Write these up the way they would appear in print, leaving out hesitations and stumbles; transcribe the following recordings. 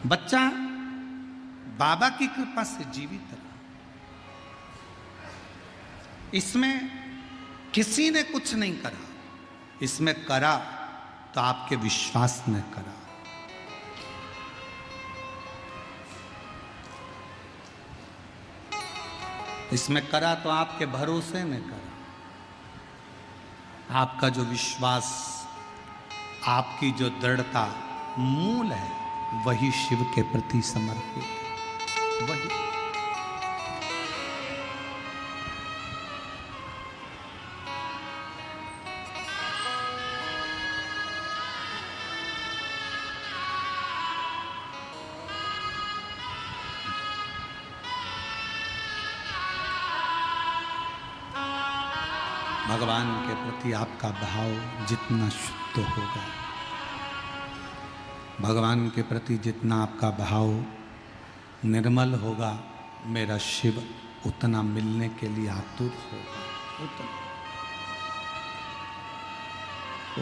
बच्चा बाबा की कृपा से जीवित रहा। इसमें किसी ने कुछ नहीं करा, इसमें करा तो आपके विश्वास ने करा। इसमें करा तो आपके भरोसे में करा। आपका जो विश्वास, आपकी जो दृढ़ता मूल है, वही शिव के प्रति समर्पित है। वही भगवान के प्रति आपका भाव जितना शुद्ध होगा, भगवान के प्रति जितना आपका भाव निर्मल होगा, मेरा शिव उतना मिलने के लिए आतुर होगा। उतना।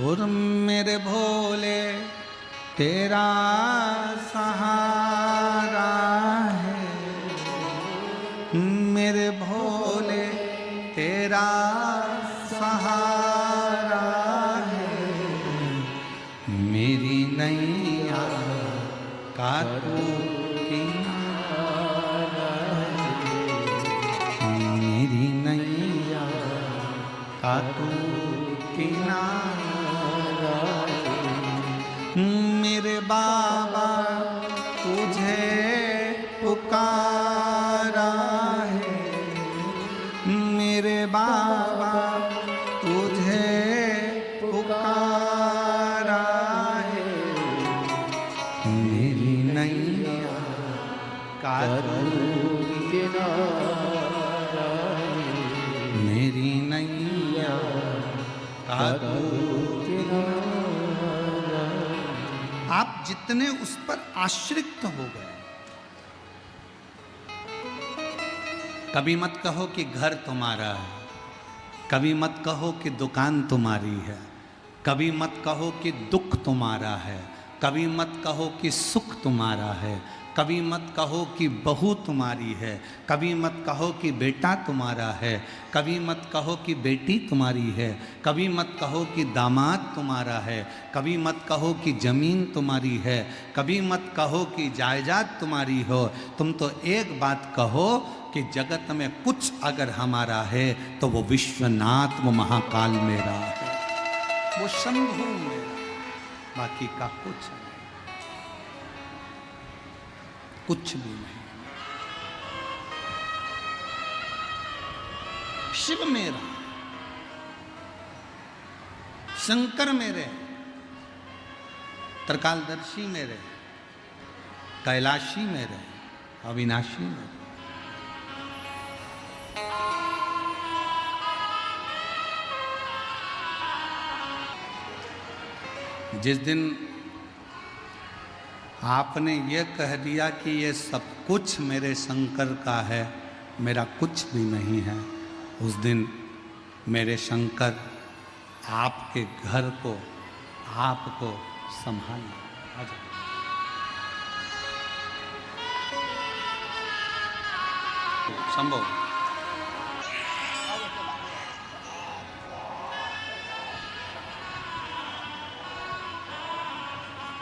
और मेरे भोले तेरा सहारा है, मेरे भोले तेरा सहारा है, मेरी नैया का तू किनारा है, मेरी नैया का तू किनारा है। मेरे बाबा तुझे पुकारा है, मेरे बाबा तुझे पुकारा है, मेरी नैया का तू किनारा है, मेरी नैया का तू किनारा। आप जितने उस पर आश्रित हो गए, कभी मत कहो कि घर तुम्हारा है, कभी मत कहो कि दुकान तुम्हारी है, कभी मत कहो कि दुख तुम्हारा है, कभी मत कहो कि सुख तुम्हारा है, कभी मत कहो कि बहू तुम्हारी है, कभी मत कहो कि बेटा तुम्हारा है, कभी मत कहो कि बेटी तुम्हारी है, कभी मत कहो कि दामाद तुम्हारा है, कभी मत कहो कि जमीन तुम्हारी है, कभी मत कहो कि जायदाद तुम्हारी हो। तुम तो एक बात कहो कि जगत में कुछ अगर हमारा है तो वो विश्वनाथ, वो महाकाल मेरा है, वो शंभु मेरा, बाकी का कुछ नहीं, कुछ भी नहीं। शिव मेरा, शंकर मेरे, त्रिकालदर्शी मेरे, कैलाशी मेरे, अविनाशी मेरे। जिस दिन आपने ये कह दिया कि ये सब कुछ मेरे शंकर का है, मेरा कुछ भी नहीं है, उस दिन मेरे शंकर आपके घर को, आपको संभालना। संभव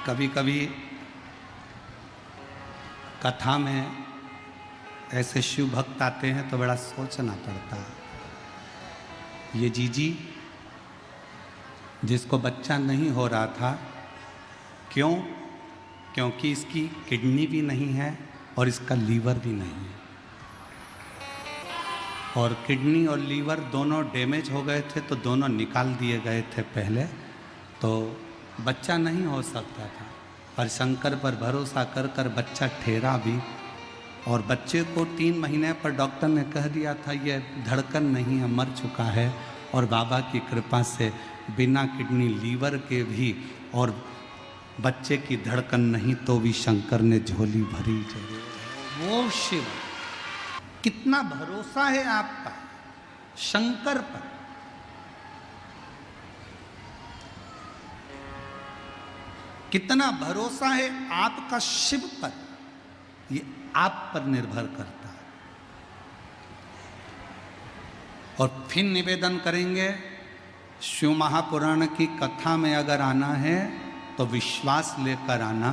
कभी कभी कथा में ऐसे शिव भक्त आते हैं तो बड़ा सोचना पड़ता है। ये जीजी जिसको बच्चा नहीं हो रहा था, क्यों? क्योंकि इसकी किडनी भी नहीं है और इसका लीवर भी नहीं है, और किडनी और लीवर दोनों डैमेज हो गए थे तो दोनों निकाल दिए गए थे पहले, तो बच्चा नहीं हो सकता था। पर शंकर पर भरोसा कर कर बच्चा ठहरा भी, और बच्चे को 3 महीने पर डॉक्टर ने कह दिया था ये धड़कन नहीं है, मर चुका है। और बाबा की कृपा से बिना किडनी लीवर के भी और बच्चे की धड़कन नहीं तो भी शंकर ने झोली भरी जरूर। वो शिव, कितना भरोसा है आपका शंकर पर। कितना भरोसा है आपका शिव पर, ये आप पर निर्भर करता है। और फिर निवेदन करेंगे, शिव महापुराण की कथा में अगर आना है तो विश्वास लेकर आना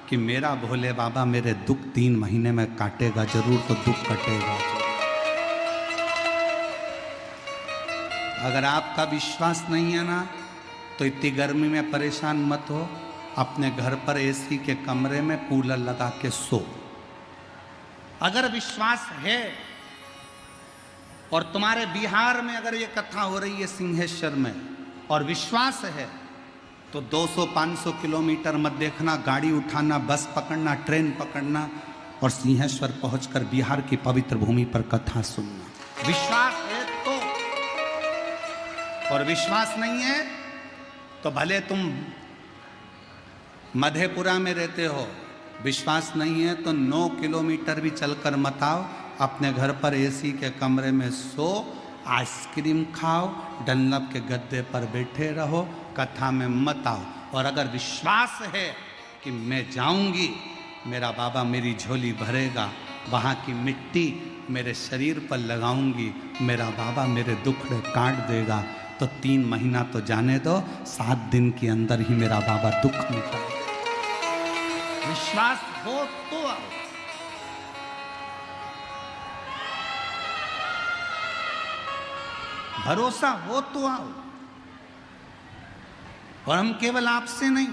कि मेरा भोले बाबा मेरे दुख 3 महीने में काटेगा जरूर, तो दुख कटेगा। अगर आपका विश्वास नहीं है ना, तो इतनी गर्मी में परेशान मत हो, अपने घर पर एसी के कमरे में कूलर लगा के सो। अगर विश्वास है, और तुम्हारे बिहार में अगर ये कथा हो रही है सिंहेश्वर में, और विश्वास है, तो 200-500 किलोमीटर मत देखना, गाड़ी उठाना, बस पकड़ना, ट्रेन पकड़ना और सिंहेश्वर पहुंचकर बिहार की पवित्र भूमि पर कथा सुनना। विश्वास है तो, और विश्वास नहीं है तो भले तुम मधेपुरा में रहते हो, विश्वास नहीं है तो 9 किलोमीटर भी चलकर मत आओ, अपने घर पर एसी के कमरे में सो, आइसक्रीम खाओ, डनलप के गद्दे पर बैठे रहो, कथा में मत आओ। और अगर विश्वास है कि मैं जाऊंगी, मेरा बाबा मेरी झोली भरेगा, वहाँ की मिट्टी मेरे शरीर पर लगाऊंगी, मेरा बाबा मेरे दुखड़े काट देगा, तो 3 महीना तो जाने दो, 7 दिन के अंदर ही मेरा बाबा दुख मिटाएगा। विश्वास हो तो आओ। भरोसा हो तो आओ। और हम केवल आपसे नहीं,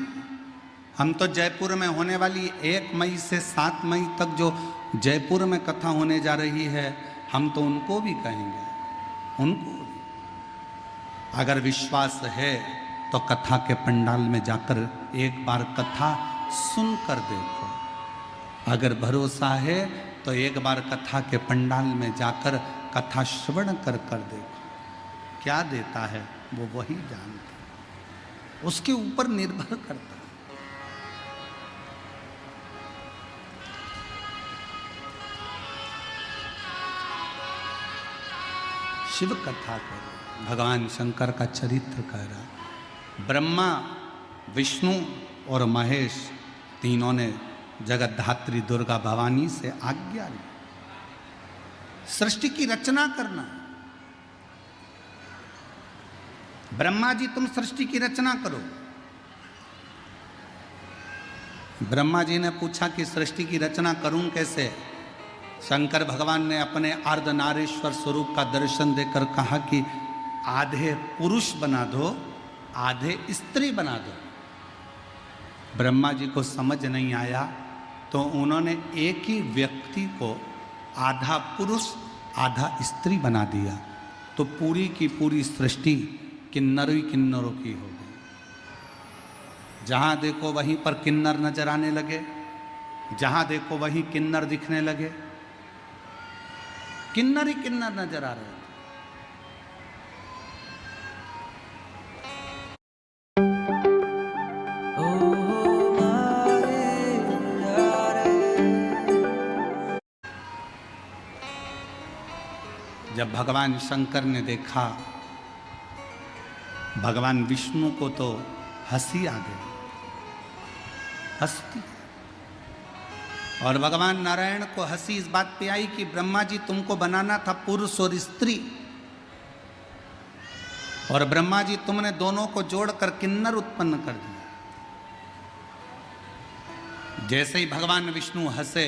हम तो जयपुर में होने वाली 1 मई से 7 मई तक जो जयपुर में कथा होने जा रही है, हम तो उनको भी कहेंगे, उनको भी। अगर विश्वास है तो कथा के पंडाल में जाकर एक बार कथा सुनकर देखो। अगर भरोसा है तो एक बार कथा के पंडाल में जाकर कथा श्रवण कर देखो। क्या देता है वो वही जानता है, उसके ऊपर निर्भर करता है। शिव कथा करो, भगवान शंकर का चरित्र कह रहा। ब्रह्मा, विष्णु और महेश तीनों ने जगत धात्री दुर्गा भवानी से आज्ञा ली, सृष्टि की रचना करना। ब्रह्मा जी तुम सृष्टि की रचना करो। ब्रह्मा जी ने पूछा कि सृष्टि की रचना करूं कैसे? शंकर भगवान ने अपने अर्धनारीश्वर स्वरूप का दर्शन देकर कहा कि आधे पुरुष बना दो, आधे स्त्री बना दो। ब्रह्मा जी को समझ नहीं आया, तो उन्होंने एक ही व्यक्ति को आधा पुरुष आधा स्त्री बना दिया, तो पूरी की पूरी सृष्टि किन्नर ही किन्नरों की हो गई। जहाँ देखो वहीं पर किन्नर नजर आने लगे, जहाँ देखो वहीं किन्नर दिखने लगे, किन्नर ही किन्नर नजर आ रहे थे। जब भगवान शंकर ने देखा, भगवान विष्णु को तो हंसी आ गई, हंसती। और भगवान नारायण को हंसी इस बात पे आई कि ब्रह्मा जी तुमको बनाना था पुरुष और स्त्री, और ब्रह्मा जी तुमने दोनों को जोड़कर किन्नर उत्पन्न कर दिया। जैसे ही भगवान विष्णु हंसे,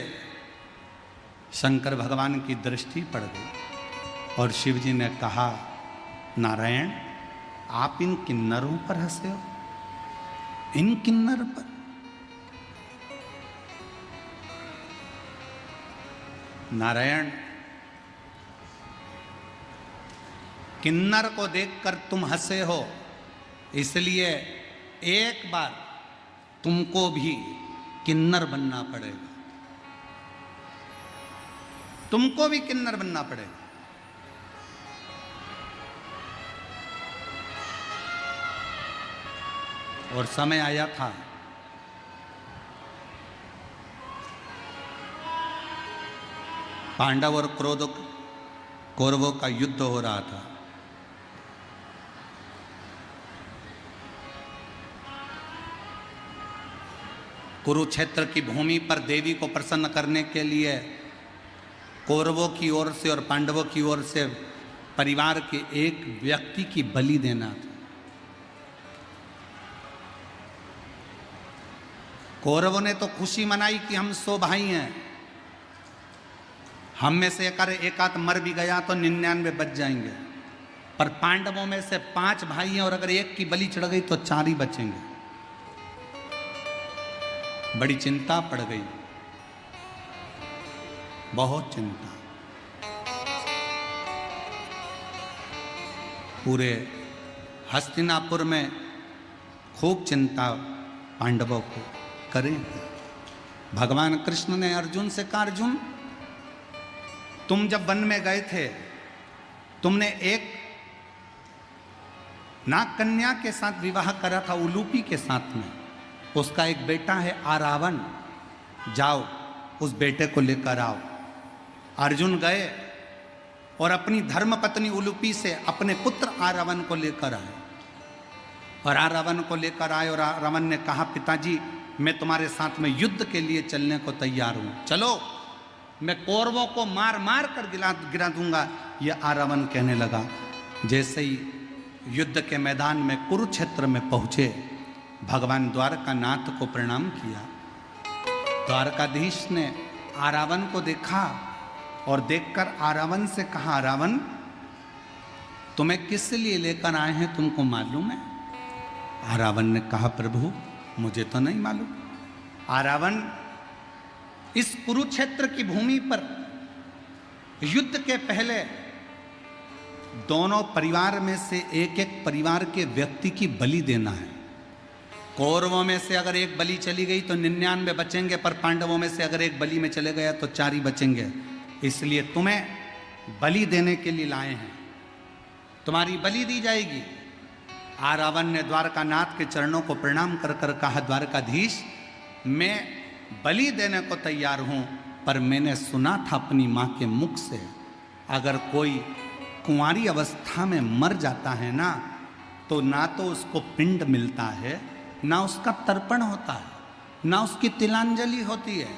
शंकर भगवान की दृष्टि पड़ गई और शिव जी ने कहा, नारायण आप इन किन्नरों पर हंसे हो, इन किन्नर पर? नारायण, किन्नर को देखकर तुम हंसे हो, इसलिए एक बार तुमको भी किन्नर बनना पड़ेगा, तुमको भी किन्नर बनना पड़ेगा। और समय आया था, पांडव और कौरवों का युद्ध हो रहा था। कुरुक्षेत्र की भूमि पर देवी को प्रसन्न करने के लिए कौरवों की ओर से और पांडवों की ओर से परिवार के एक व्यक्ति की बलि देना था। कौरवों ने तो खुशी मनाई कि हम 100 भाई हैं, हम में से एक आध मर भी गया तो 99 बच जाएंगे, पर पांडवों में से 5 भाई हैं और अगर एक की बलि चढ़ गई तो 4 ही बचेंगे। बड़ी चिंता पड़ गई, बहुत चिंता। पूरे हस्तिनापुर में खूब चिंता पांडवों को करें। भगवान कृष्ण ने अर्जुन से कहा, अर्जुन तुम जब वन में गए थे तुमने एक नाग कन्या के साथ विवाह करा था, उलूपी के साथ में। उसका एक बेटा है आरावन, जाओ उस बेटे को लेकर आओ। अर्जुन गए और अपनी धर्मपत्नी उलूपी से अपने पुत्र आरावन को लेकर आए। और आरावन को लेकर आए और आरावन ने कहा, पिताजी मैं तुम्हारे साथ में युद्ध के लिए चलने को तैयार हूं, चलो मैं कौरवों को मार मार कर गिरा दूंगा। यह आरावन कहने लगा। जैसे ही युद्ध के मैदान में कुरुक्षेत्र में पहुंचे, भगवान द्वारकानाथ को प्रणाम किया। द्वारकाधीश ने आरावन को देखा और देखकर आरावन से कहा, आरावन तुम्हें किस लिए लेकर आए हैं तुमको मालूम है? आरावन ने कहा, प्रभु मुझे तो नहीं मालूम। आरावन इस कुरुक्षेत्र की भूमि पर युद्ध के पहले दोनों परिवार में से एक एक परिवार के व्यक्ति की बलि देना है। कौरवों में से अगर एक बलि चली गई तो 99 बचेंगे, पर पांडवों में से अगर एक बलि में चले गया तो 4 ही बचेंगे। इसलिए तुम्हें बलि देने के लिए लाए हैं, तुम्हारी बलि दी जाएगी। आरावन ने द्वारकानाथ के चरणों को प्रणाम कर कर कहा, द्वारकाधीश मैं बलि देने को तैयार हूं, पर मैंने सुना था अपनी मां के मुख से, अगर कोई कुंवारी अवस्था में मर जाता है ना, तो ना तो उसको पिंड मिलता है, ना उसका तर्पण होता है, ना उसकी तिलांजलि होती है,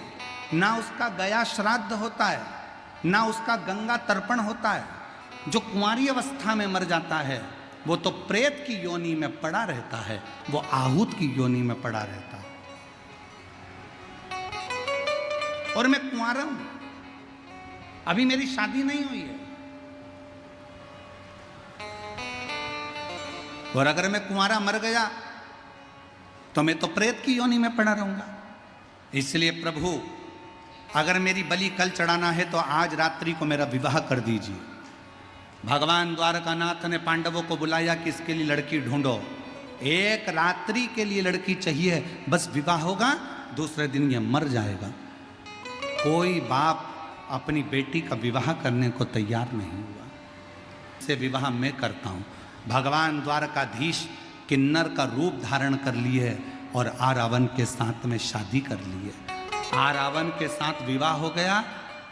ना उसका गया श्राद्ध होता है, ना उसका गंगा तर्पण होता है। जो कुंवारी अवस्था में मर जाता है वो तो प्रेत की योनि में पड़ा रहता है, वो आहूत की योनि में पड़ा रहता है। और मैं कुंवारा हूं, अभी मेरी शादी नहीं हुई है, और अगर मैं कुंवारा मर गया तो मैं तो प्रेत की योनि में पड़ा रहूंगा। इसलिए प्रभु अगर मेरी बलि कल चढ़ाना है तो आज रात्रि को मेरा विवाह कर दीजिए। भगवान द्वारकानाथ ने पांडवों को बुलाया कि इसके लिए लड़की ढूंढो, एक रात्रि के लिए लड़की चाहिए, बस विवाह होगा, दूसरे दिन ये मर जाएगा। कोई बाप अपनी बेटी का विवाह करने को तैयार नहीं हुआ। से विवाह मैं करता हूँ। भगवान द्वारकाधीश किन्नर का रूप धारण कर लिए और आरावन के साथ में शादी कर लिए। आरावन के साथ विवाह हो गया।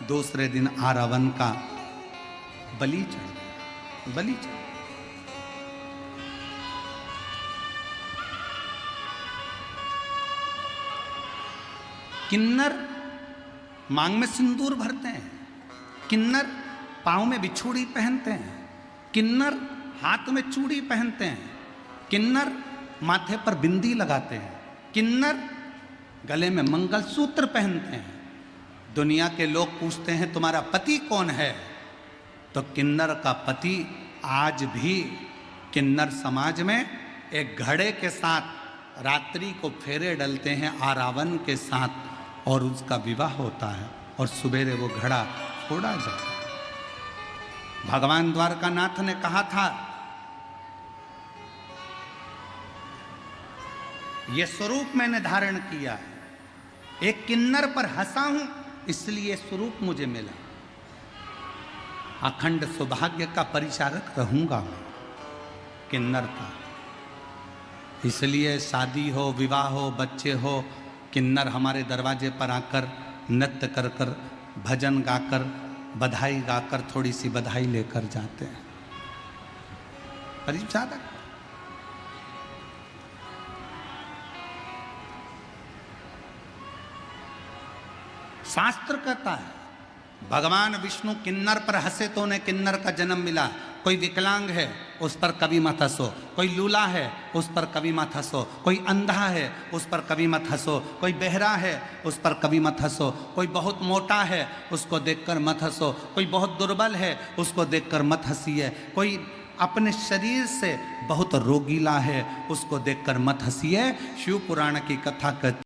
दूसरे दिन आरावन का बलि चढ़ गया, बलि चढ़। किन्नर मांग में सिंदूर भरते हैं, किन्नर पांव में बिछुड़ी पहनते हैं, किन्नर हाथ में चूड़ी पहनते हैं, किन्नर माथे पर बिंदी लगाते हैं, किन्नर गले में मंगलसूत्र पहनते हैं। दुनिया के लोग पूछते हैं तुम्हारा पति कौन है, तो किन्नर का पति आज भी किन्नर समाज में एक घड़े के साथ रात्रि को फेरे डलते हैं आरावन के साथ, और उसका विवाह होता है और सुबेरे वो घड़ा फोड़ा जाता है। भगवान द्वारकानाथ ने कहा था ये स्वरूप मैंने धारण किया, एक किन्नर पर हंसा हूं इसलिए स्वरूप मुझे मिला, अखंड सौभाग्य का परिचारक रहूंगा मैं किन्नर का। इसलिए शादी हो, विवाह हो, बच्चे हो, किन्नर हमारे दरवाजे पर आकर नृत्य कर कर, भजन गाकर, बधाई गाकर थोड़ी सी बधाई लेकर जाते हैं। परिचारक शास्त्र कहता है भगवान विष्णु किन्नर पर हंसे तो उन्हें किन्नर का जन्म मिला। कोई विकलांग है उस पर कभी मत हंसो, कोई लूला है उस पर कभी मत हंसो, कोई अंधा है उस पर कभी मत हंसो, कोई बहरा है उस पर कभी मत हंसो, कोई बहुत मोटा है उसको देखकर मत हंसो, कोई बहुत दुर्बल है उसको देखकर मत हंसिए, कोई अपने शरीर से बहुत रोगीला है उसको देखकर मत हंसिए। शिव पुराण की कथा कहती